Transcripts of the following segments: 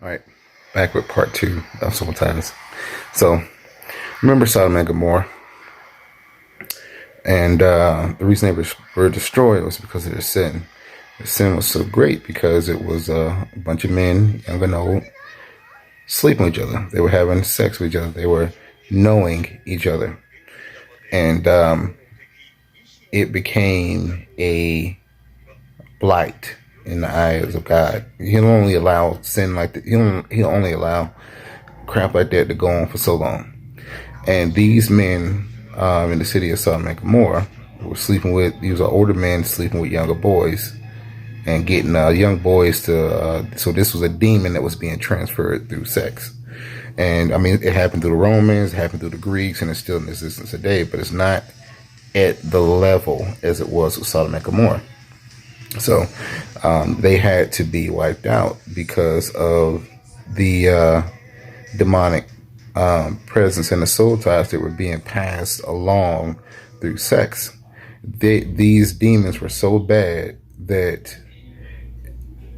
All right, back with part 2 of Soul Ties. So, remember Sodom and Gomorrah, and the reason they were destroyed was because of their sin. The sin was so great because it was a bunch of men, young and old, sleeping with each other. They were having sex with each other. They were knowing each other, and it became a blight in the eyes of God. He'll only allow sin like that. He'll only allow crap like that to go on for so long. And these men in the city of Sodom and Gomorrah were sleeping with. These were older men sleeping with younger boys and getting young boys to. So this was a demon that was being transferred through sex. And I mean, it happened through the Romans, it happened through the Greeks, and it's still in existence today. But it's not at the level as it was with Sodom and Gomorrah. So they had to be wiped out because of the demonic presence and the soul ties that were being passed along through sex. These demons were so bad that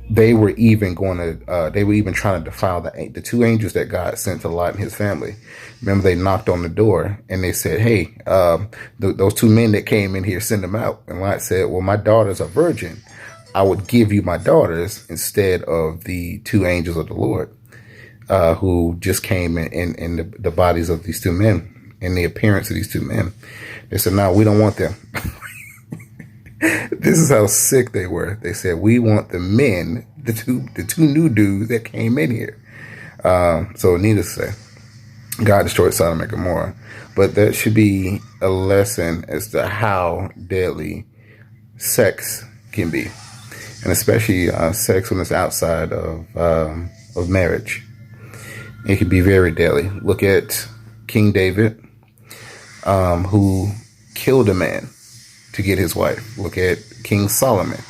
they were even trying to defile the 2 angels that God sent to Lot and his family. Remember, they knocked on the door and they said, "Hey, those 2 men that came in here, send them out." And Lot said, "Well, my daughters are virgin. I would give you my daughters instead of the 2 angels of the Lord, who just came in the bodies of these 2 men, in the appearance of these 2 men." They said, "No, we don't want them." This is how sick they were. They said, "We want the men, the two new dudes that came in here." So needless to say, God destroyed Sodom and Gomorrah. But that should be a lesson as to how deadly sex can be. And especially sex when it's outside of marriage. It can be very deadly. Look at King David, who killed a man to get his wife. Look at King Solomon.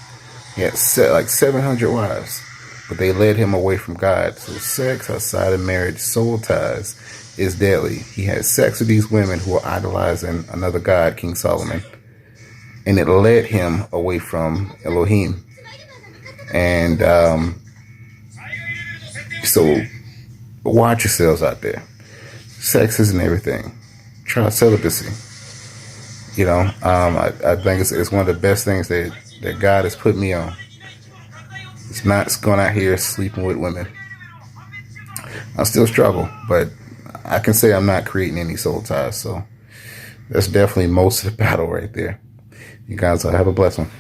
He had like 700 wives, but they led him away from God. So sex outside of marriage, soul ties, is deadly. He had sex with these women who were idolizing another god, King Solomon, and it led him away from Elohim. And so watch yourselves out there. Sex isn't everything. Try celibacy. You know, I think it's one of the best things that God has put me on. It's not going out here sleeping with women. I still struggle, but I can say I'm not creating any soul ties. So that's definitely most of the battle right there. You guys have a blessed one.